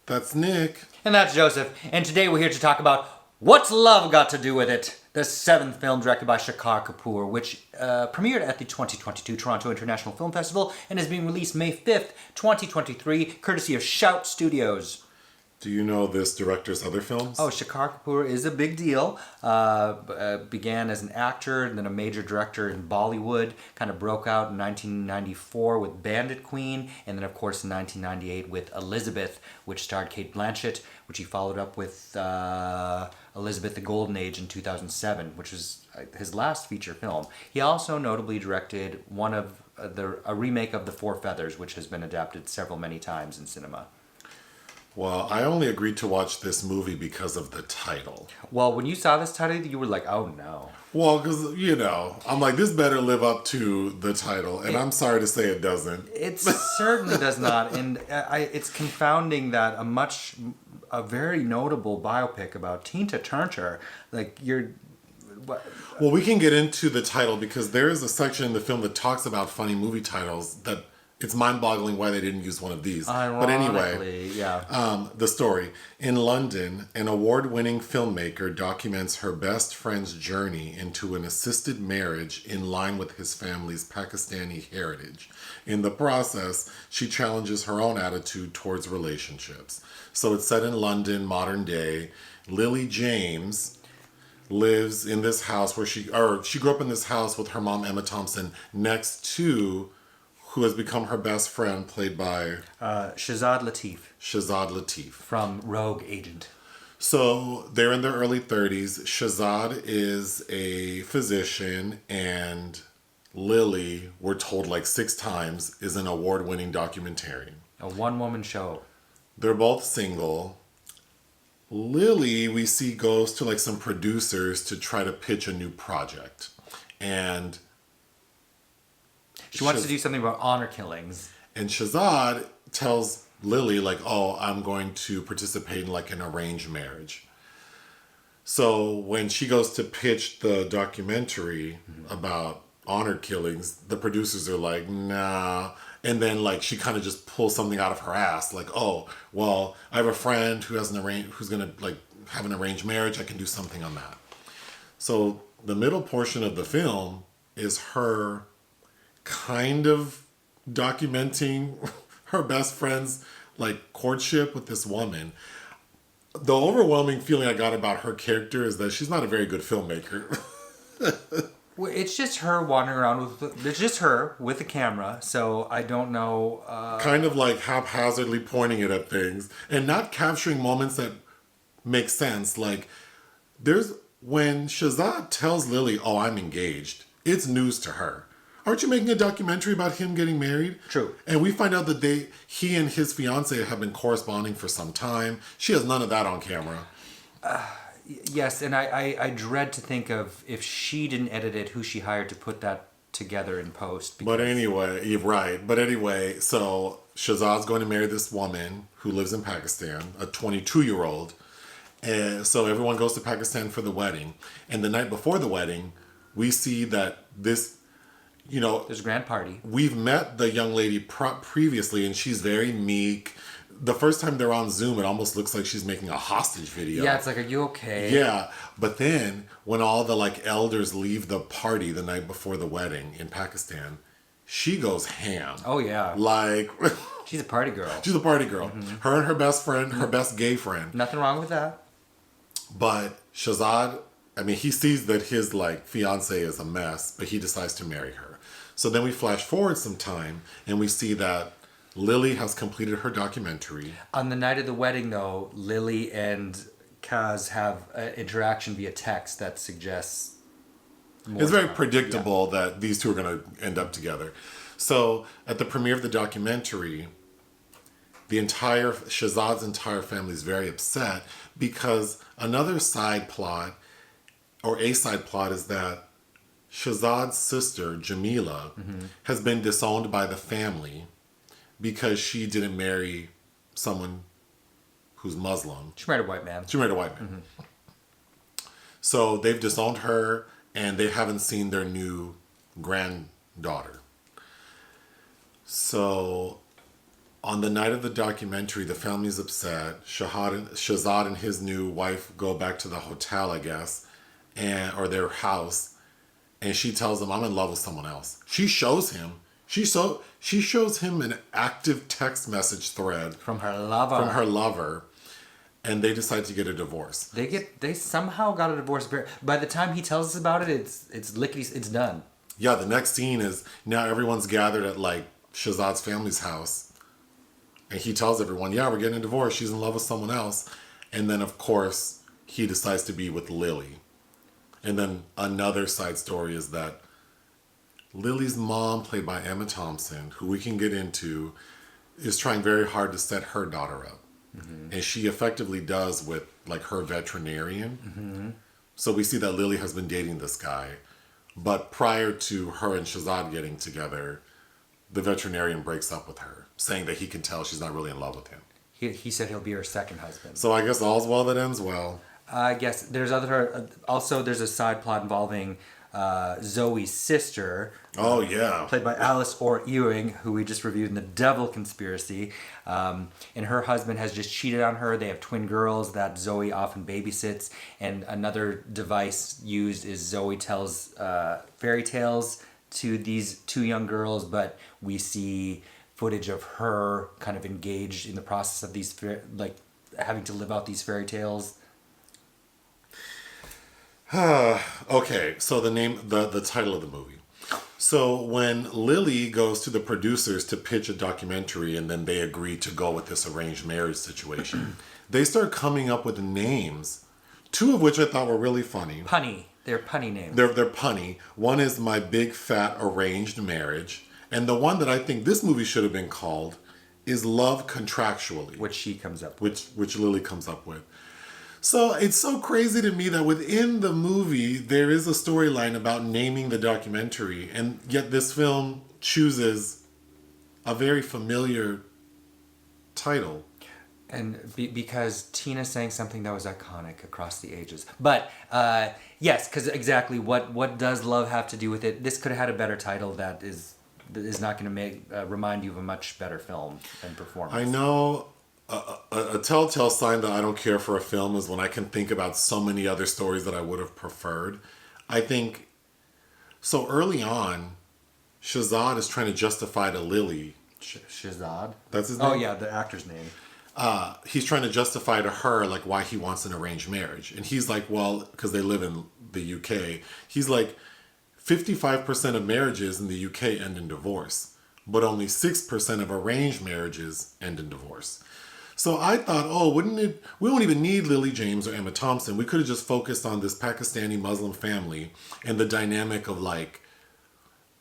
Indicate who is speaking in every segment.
Speaker 1: That's Nick.
Speaker 2: And that's Joseph. And today we're here to talk about What's Love Got to Do With It? The seventh film directed by Shekhar Kapur, which premiered at the 2022 Toronto International Film Festival and is being released May 5th, 2023, courtesy of Shout Studios.
Speaker 1: Do you know this director's other films?
Speaker 2: Oh, Shekhar Kapur is a big deal. Began as an actor and then a major director in Bollywood. Kind of broke out in 1994 with Bandit Queen. And then, of course, in 1998 with Elizabeth, which starred Cate Blanchett, which he followed up with Elizabeth the Golden Age in 2007, which was his last feature film. He also notably directed a remake of The Four Feathers, which has been adapted many times in cinema.
Speaker 1: Well, I only agreed to watch this movie because of the title.
Speaker 2: Well, when you saw this title, you were like, oh no.
Speaker 1: Well, because, I'm like, this better live up to the title. And I'm sorry to say it doesn't.
Speaker 2: It certainly does not. And it's confounding that a very notable biopic about Tina Turner,
Speaker 1: Well, we can get into the title because there is a section in the film that talks about funny movie titles that it's mind-boggling why they didn't use one of these. But anyway,
Speaker 2: yeah.
Speaker 1: The story. In London, an award-winning filmmaker documents her best friend's journey into an assisted marriage in line with his family's Pakistani heritage. In the process, she challenges her own attitude towards relationships. So it's set in London, modern day. Lily James lives in this house she grew up in this house with her mom, Emma Thompson, next to who has become her best friend, played by
Speaker 2: Shazad Latif.
Speaker 1: Shazad Latif.
Speaker 2: From Rogue Agent.
Speaker 1: So they're in their early 30s. Shazad is a physician, and Lily, we're told like 6 times, is an award-winning documentarian.
Speaker 2: A one-woman show.
Speaker 1: They're both single. Lily, we see, goes to like some producers to try to pitch a new project. And
Speaker 2: she wants to do something about honor killings.
Speaker 1: And Shazad tells Lily, like, oh, I'm going to participate in like an arranged marriage. So when she goes to pitch the documentary about honor killings, the producers are like, nah. And then like she kind of just pulls something out of her ass, like, oh, well, I have a friend who's gonna like have an arranged marriage. I can do something on that. So the middle portion of the film is her kind of documenting her best friend's like courtship with this woman. The overwhelming feeling I got about her character is that she's not a very good filmmaker.
Speaker 2: Well, it's just her wandering around it's just her with a camera, so I don't know.
Speaker 1: Kind of like haphazardly pointing it at things and not capturing moments that make sense. Like when Shazad tells Lily, oh, I'm engaged, it's news to her. Aren't you making a documentary about him getting married?
Speaker 2: True.
Speaker 1: And we find out that he and his fiance have been corresponding for some time. She has none of that on camera.
Speaker 2: Yes, and I dread to think of if she didn't edit it, who she hired to put that together in post.
Speaker 1: But anyway, you're right. But anyway, so Shazad's going to marry this woman who lives in Pakistan, a 22-year-old. And so everyone goes to Pakistan for the wedding. And the night before the wedding, we see that there's a grand party. We've met the young lady previously, and she's very meek. The first time they're on Zoom, it almost looks like she's making a hostage video.
Speaker 2: Yeah, it's like, are you okay?
Speaker 1: Yeah, but then when all the like elders leave the party the night before the wedding in Pakistan, she goes ham.
Speaker 2: Oh yeah,
Speaker 1: like
Speaker 2: she's a party girl.
Speaker 1: She's a party girl. Mm-hmm. Her and her best friend, her best gay friend.
Speaker 2: Nothing wrong with that.
Speaker 1: But Shazad, I mean, he sees that his like fiance is a mess, but he decides to marry her. So then we flash forward some time, and we see that Lily has completed her documentary.
Speaker 2: On the night of the wedding, though, Lily and Kaz have an interaction via text that suggests more.
Speaker 1: It's very predictable that these two are going to end up together. So at the premiere of the documentary, Shazad's entire family is very upset because another side plot, or a side plot, is that Shazad's sister, Jamila, has been disowned by the family because she didn't marry someone who's Muslim.
Speaker 2: She married a white man.
Speaker 1: Mm-hmm. So they've disowned her, and they haven't seen their new granddaughter. So On the night of the documentary, the family's upset. Shazad and his new wife go back to the hotel, I guess, or their house, and she tells him, "I'm in love with someone else." She shows him. She shows him an active text message thread
Speaker 2: From her lover.
Speaker 1: And they decide to get a divorce.
Speaker 2: They somehow got a divorce. By the time he tells us about it, it's lickety. It's done.
Speaker 1: Yeah, the next scene is now everyone's gathered at like Shazad's family's house, and he tells everyone, "Yeah, we're getting a divorce. She's in love with someone else," and then of course he decides to be with Lily. And then another side story is that Lily's mom, played by Emma Thompson, who we can get into, is trying very hard to set her daughter up. Mm-hmm. And she effectively does with like her veterinarian. Mm-hmm. So we see that Lily has been dating this guy. But prior to her and Shazad getting together, the veterinarian breaks up with her, saying that he can tell she's not really in love with him.
Speaker 2: He said he'll be her second husband.
Speaker 1: So I guess all's well that ends well.
Speaker 2: I guess there's also there's a side plot involving Zoe's sister.
Speaker 1: Oh, yeah.
Speaker 2: Played by Alice Orr-Ewing, who we just reviewed in The Devil Conspiracy. And her husband has just cheated on her. They have twin girls that Zoe often babysits. And another device used is Zoe tells fairy tales to these two young girls, but we see footage of her kind of engaged in the process of these, like, having to live out these fairy tales.
Speaker 1: Okay, so the title of the movie. So when Lily goes to the producers to pitch a documentary and then they agree to go with this arranged marriage situation, they start coming up with names, two of which I thought were really funny.
Speaker 2: Punny. They're punny names.
Speaker 1: They're punny. One is My Big Fat Arranged Marriage, and the one that I think this movie should have been called is Love Contractually.
Speaker 2: Which she comes up with.
Speaker 1: Which Lily comes up with. So it's so crazy to me that within the movie, there is a storyline about naming the documentary, and yet this film chooses a very familiar title.
Speaker 2: And because Tina's saying something that was iconic across the ages. But yes, because exactly what does love have to do with it? This could have had a better title that is not going to remind you of a much better film and performance.
Speaker 1: I know. A telltale sign that I don't care for a film is when I can think about so many other stories that I would have preferred. I think, so early on, Shazad is trying to justify to Lily.
Speaker 2: Shazad?
Speaker 1: That's his name?
Speaker 2: Oh, yeah, the actor's name.
Speaker 1: He's trying to justify to her, like, why he wants an arranged marriage. And he's like, well, because they live in the UK. He's like, 55% of marriages in the UK end in divorce, but only 6% of arranged marriages end in divorce. So I thought, we don't even need Lily James or Emma Thompson. We could have just focused on this Pakistani Muslim family and the dynamic of, like,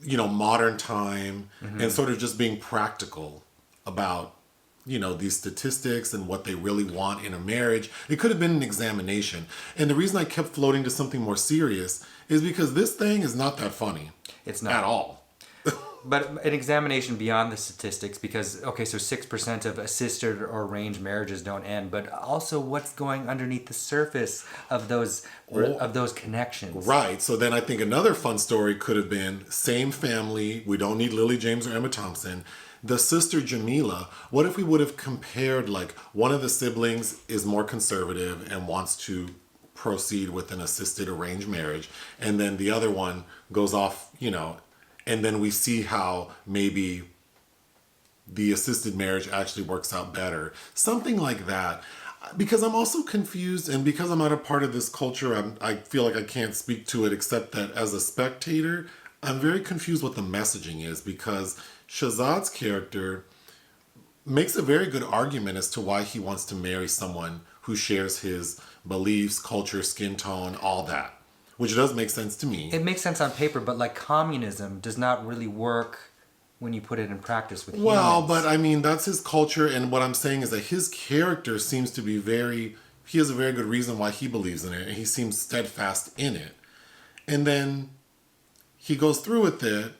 Speaker 1: you know, modern time, mm-hmm. and sort of just being practical about, you know, these statistics and what they really want in a marriage. It could have been an examination. And the reason I kept floating to something more serious is because this thing is not that funny.
Speaker 2: It's not.
Speaker 1: At all.
Speaker 2: But an examination beyond the statistics, because, okay, so 6% of assisted or arranged marriages don't end, but also what's going underneath the surface of those connections.
Speaker 1: Right. So then I think another fun story could have been same family. We don't need Lily James or Emma Thompson. The sister Jamila, what if we would have compared, like, one of the siblings is more conservative and wants to proceed with an assisted arranged marriage, and then the other one goes off, you know, and then we see how maybe the assisted marriage actually works out better. Something like that. Because I'm also confused, and because I'm not a part of this culture, I feel like I can't speak to it except that as a spectator, I'm very confused what the messaging is, because Shazad's character makes a very good argument as to why he wants to marry someone who shares his beliefs, culture, skin tone, all that. Which does make sense to me.
Speaker 2: It makes sense on paper, but like communism does not really work when you put it in practice with humans.
Speaker 1: Well, but I mean, that's his culture, and what I'm saying is that his character seems to be he has a very good reason why he believes in it, and he seems steadfast in it. And then he goes through with it,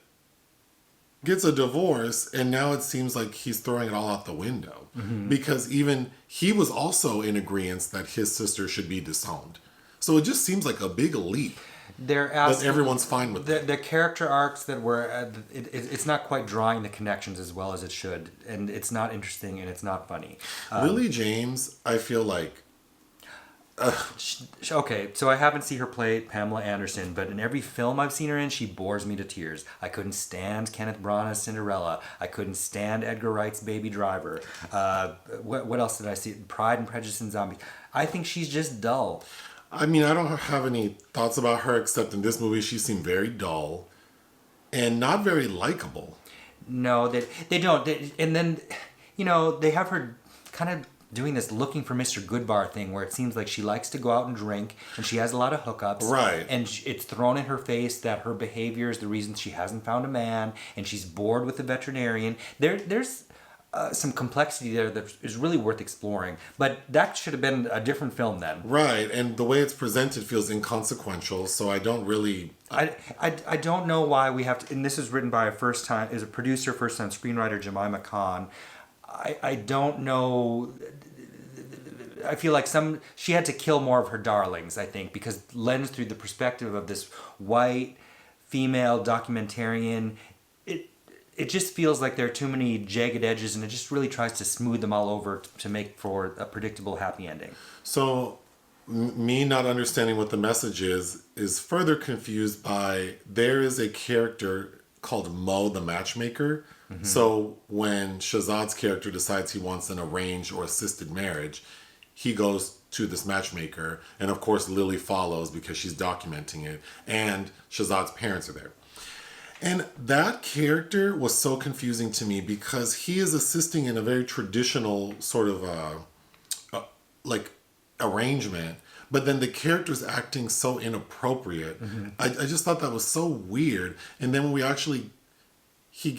Speaker 1: gets a divorce, and now it seems like he's throwing it all out the window. Mm-hmm. Because even he was also in agreement that his sister should be disowned. So it just seems like a big leap.
Speaker 2: They're
Speaker 1: But
Speaker 2: asking,
Speaker 1: everyone's fine with it.
Speaker 2: the character arcs that were it's not quite drawing the connections as well as it should, and it's not interesting and it's not funny.
Speaker 1: Lily James, I feel like
Speaker 2: Okay, so I haven't seen her play Pamela Anderson, but in every film I've seen her in, she bores me to tears. I couldn't stand Kenneth Branagh's Cinderella. I couldn't stand Edgar Wright's Baby Driver. What else did I see? Pride and Prejudice and Zombies. I think she's just dull.
Speaker 1: I mean, I don't have any thoughts about her except in this movie she seemed very dull and not very likable.
Speaker 2: No, they don't. And then, they have her kind of doing this looking for Mr. Goodbar thing where it seems like she likes to go out and drink and she has a lot of hookups.
Speaker 1: Right.
Speaker 2: And it's thrown in her face that her behavior is the reason she hasn't found a man and she's bored with the veterinarian. There's some complexity there that is really worth exploring. But that should have been a different film then.
Speaker 1: Right. And the way it's presented feels inconsequential, so I don't really...
Speaker 2: I don't know why we have to... And this is written by a first-time screenwriter, Jemima Khan. I don't know. I feel like she had to kill more of her darlings, I think, because lens through the perspective of this white female documentarian, it just feels like there are too many jagged edges, and it just really tries to smooth them all over to make for a predictable happy ending. So
Speaker 1: me not understanding what the message is further confused by there is a character called Mo the matchmaker. Mm-hmm. So when Shazad's character decides he wants an arranged or assisted marriage, he goes to this matchmaker, and of course Lily follows because she's documenting it, and Shazad's parents are there. And that character was so confusing to me because he is assisting in a very traditional sort of like arrangement, but then the character's acting so inappropriate. Mm-hmm. I just thought that was so weird. And then when we actually, he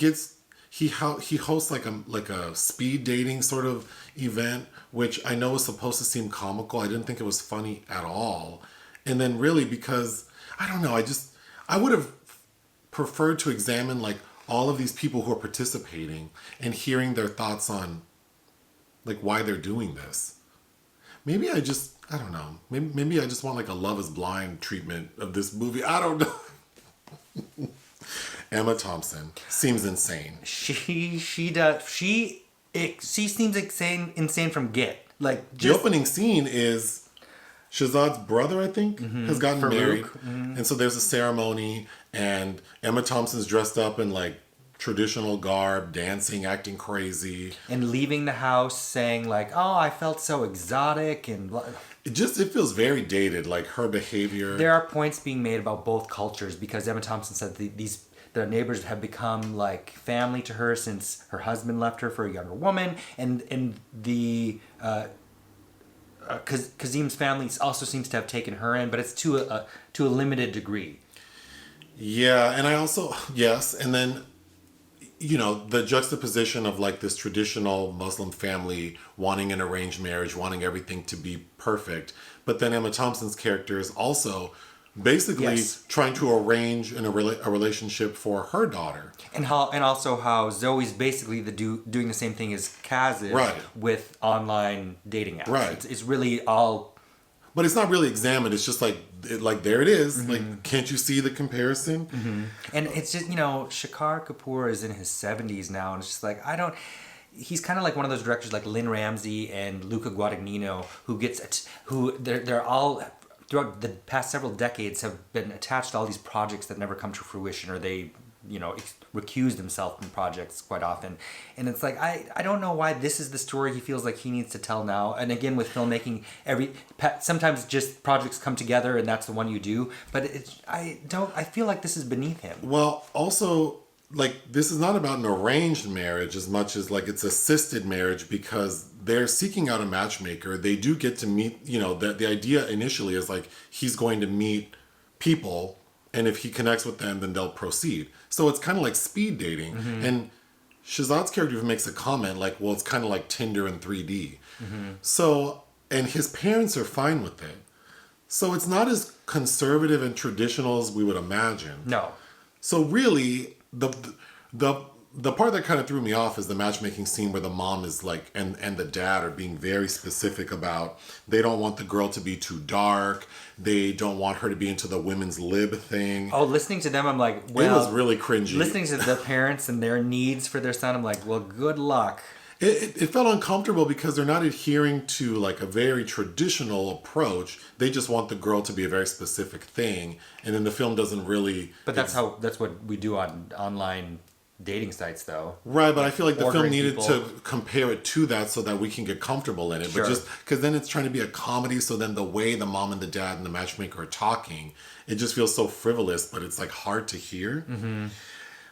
Speaker 1: hosts like a speed dating sort of event, which I know is supposed to seem comical. I didn't think it was funny at all. And then really because, I don't know, I would have preferred to examine like all of these people who are participating and hearing their thoughts on like why they're doing this. Maybe I don't know. Maybe I just want like a Love is Blind treatment of this movie. I don't know. Emma Thompson seems insane.
Speaker 2: She does. She seems insane from Get. Like
Speaker 1: the opening scene is Shazad's brother, I think, has gotten married, and so there's a ceremony, and Emma Thompson's dressed up in like traditional garb, dancing, acting crazy,
Speaker 2: and leaving the house saying like, "Oh, I felt so exotic," and
Speaker 1: it feels very dated, like her behavior.
Speaker 2: There are points being made about both cultures because Emma Thompson said the neighbors have become like family to her since her husband left her for a younger woman, and the Kazim's family also seems to have taken her in, but it's to a limited degree.
Speaker 1: Yeah, and I also and then the juxtaposition of like this traditional Muslim family wanting an arranged marriage, wanting everything to be perfect, but then Emma Thompson's character is also basically trying to arrange a relationship for her daughter,
Speaker 2: and also how Zoe's basically doing the same thing as Cath is,
Speaker 1: right, with
Speaker 2: online dating apps.
Speaker 1: Right,
Speaker 2: it's really all,
Speaker 1: but it's not really examined. It's just like there it is. Mm-hmm. Like, can't you see the comparison?
Speaker 2: Mm-hmm. And it's just Shekhar Kapur is in his 70s now, and it's just like he's kind of like one of those directors like Lynn Ramsey and Luca Guadagnino who they're all throughout the past several decades have been attached to all these projects that never come to fruition, or they recuse themselves from projects quite often. And it's like I don't know why this is the story he feels like he needs to tell now. And again, with filmmaking, sometimes just projects come together and that's the one you do, but I feel like this is beneath him.
Speaker 1: Well, also, like, this is not about an arranged marriage as much as like it's assisted marriage, because they're seeking out a matchmaker. They do get to meet, the idea initially is like he's going to meet people, and if he connects with them, then they'll proceed. So it's kind of like speed dating. Mm-hmm. And Shazad's character makes a comment like, well, it's kind of like Tinder in 3D. Mm-hmm. So, and his parents are fine with it. So it's not as conservative and traditional as we would imagine.
Speaker 2: No.
Speaker 1: So really, the the part that kind of threw me off is the matchmaking scene where the mom is like, and the dad are being very specific about they don't want the girl to be too dark. They don't want her to be into the women's lib thing.
Speaker 2: Oh, listening to them, I'm like, well...
Speaker 1: It was really cringy.
Speaker 2: Listening to the parents and their needs for their son, I'm like, well, good luck.
Speaker 1: It felt uncomfortable because they're not adhering to like a very traditional approach. They just want the girl to be a very specific thing. And then the film doesn't really...
Speaker 2: But that's what we do on online dating sites, though.
Speaker 1: Right, but I feel like the film needed
Speaker 2: people
Speaker 1: to compare it to that so that we can get comfortable in it.
Speaker 2: Sure.
Speaker 1: But just because then it's trying to be a comedy, so then the way the mom and the dad and the matchmaker are talking, it just feels so frivolous, but it's like hard to hear. Mm-hmm.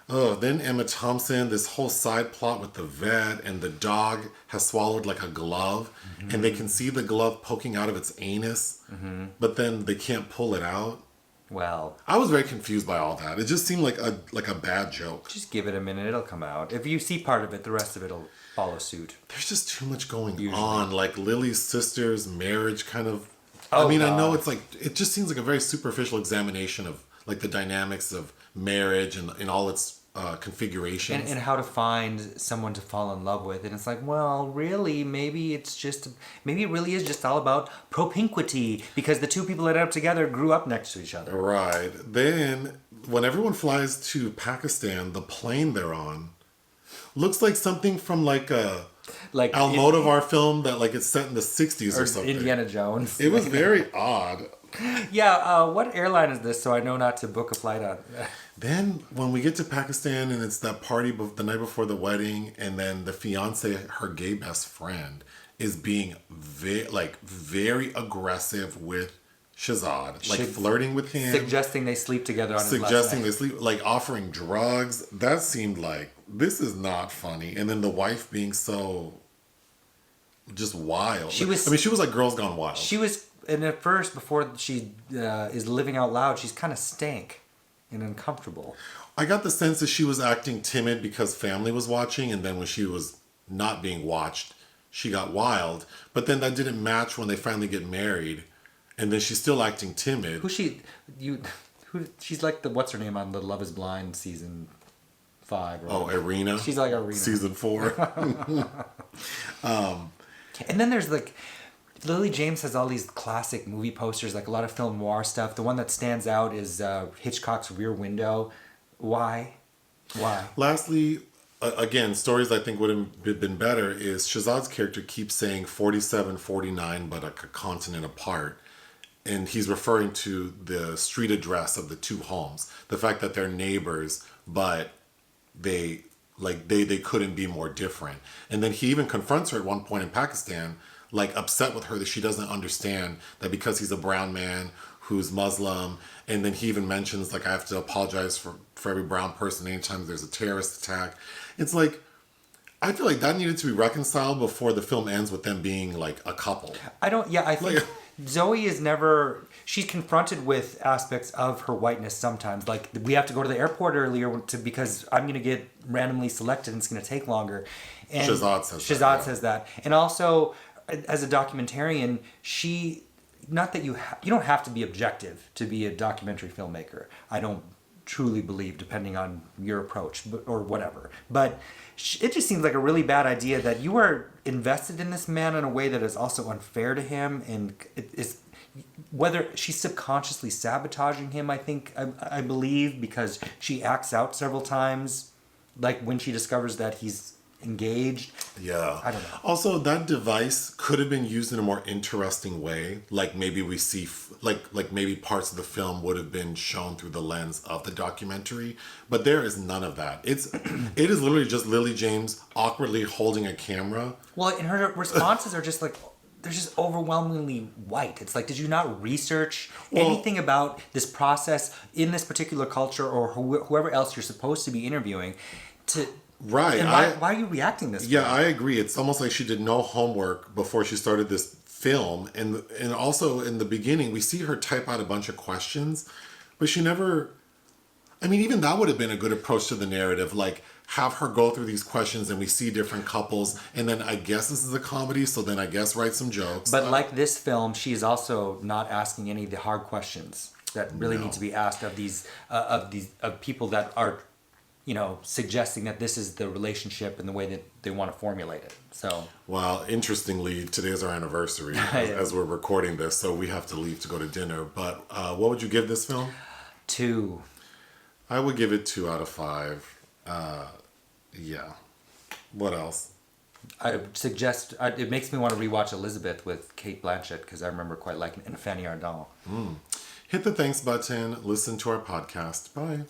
Speaker 1: Oh, then Emma Thompson, this whole side plot with the vet and the dog has swallowed like a glove, mm-hmm. and they can see the glove poking out of its anus, mm-hmm. but then they can't pull it out.
Speaker 2: Well,
Speaker 1: I was very confused by all that. It just seemed like a bad joke.
Speaker 2: Just give it a minute; it'll come out. If you see part of it, the rest of it'll follow suit.
Speaker 1: There's just too much going on. Like Lily's sister's marriage, kind of.
Speaker 2: Oh,
Speaker 1: I mean,
Speaker 2: God.
Speaker 1: I know it's like it just seems like a very superficial examination of like the dynamics of marriage and in all its configurations
Speaker 2: and how to find someone to fall in love with. And it's like, well, really, maybe it really is just all about propinquity because the two people that ended up together grew up next to each other.
Speaker 1: Right. Then when everyone flies to Pakistan, the plane they're on looks like something from like a Almodovar film that like it's set in the 60s or something.
Speaker 2: Indiana Jones.
Speaker 1: It was very odd.
Speaker 2: Yeah, what airline is this so I know not to book a flight on?
Speaker 1: Then when we get to Pakistan and it's that party the night before the wedding, and then the fiance, her gay best friend, is being very aggressive with Shazad, like flirting with him,
Speaker 2: suggesting they sleep together on his last night.
Speaker 1: Suggesting they sleep, like offering drugs. That seemed like this is not funny. And then the wife being so just wild. She was like Girls Gone Wild.
Speaker 2: She was, and at first, before she is living out loud, she's kind of stank and uncomfortable.
Speaker 1: I got the sense that she was acting timid because family was watching, and then when she was not being watched, she got wild. But then that didn't match when they finally get married, and then she's still acting timid.
Speaker 2: She's like the what's her name on the Love Is Blind season 5.
Speaker 1: Oh, Irina.
Speaker 2: She's like Irina.
Speaker 1: Season 4.
Speaker 2: And then there's like. Lily James has all these classic movie posters, like a lot of film noir stuff. The one that stands out is Hitchcock's Rear Window. Why?
Speaker 1: Lastly, again, stories I think would have been better is Shazad's character keeps saying 47, 49, but a continent apart. And he's referring to the street address of the two homes. The fact that they're neighbors, but they couldn't be more different. And then he even confronts her at one point in Pakistan, like upset with her that she doesn't understand that because he's a brown man who's Muslim, and then he even mentions like I have to apologize for every brown person anytime there's a terrorist attack. It's like I feel like that needed to be reconciled before the film ends with them being like a couple.
Speaker 2: I think Zoe is never... She's confronted with aspects of her whiteness sometimes. Like, we have to go to the airport earlier because I'm going to get randomly selected and it's going to take longer. And
Speaker 1: Shazad
Speaker 2: says that. And also, as a documentarian, not that you don't have to be objective to be a documentary filmmaker. I don't truly believe, depending on your approach or whatever. But it just seems like a really bad idea that you are invested in this man in a way that is also unfair to him, and it is whether she's subconsciously sabotaging him. I believe because she acts out several times, like when she discovers that he's engaged.
Speaker 1: Yeah.
Speaker 2: I don't know.
Speaker 1: Also, that device could have been used in a more interesting way. Like maybe we see, like maybe parts of the film would have been shown through the lens of the documentary. But there is none of that. It is literally just Lily James awkwardly holding a camera.
Speaker 2: Well, and her responses are just like, they're just overwhelmingly white. It's like, did you not research anything about this process in this particular culture or whoever else you're supposed to be interviewing to...
Speaker 1: Right.
Speaker 2: And why are you reacting this way?
Speaker 1: Yeah, I agree. It's almost like she did no homework before she started this film. And also in the beginning, we see her type out a bunch of questions, but she never... I mean, even that would have been a good approach to the narrative. Like, have her go through these questions and we see different couples. And then I guess this is a comedy, so then I guess write some jokes.
Speaker 2: But like this film, she is also not asking any of the hard questions that really need to be asked of these of people that are suggesting that this is the relationship and the way that they want to formulate it. So,
Speaker 1: well, interestingly, today is our anniversary as we're recording this, so we have to leave to go to dinner. But what would you give this film?
Speaker 2: 2.
Speaker 1: I would give it 2 out of 5. Yeah. What else?
Speaker 2: I would suggest it makes me want to rewatch Elizabeth with Kate Blanchett because I remember quite liking it, and Fanny Ardant.
Speaker 1: Hit the thanks button. Listen to our podcast. Bye.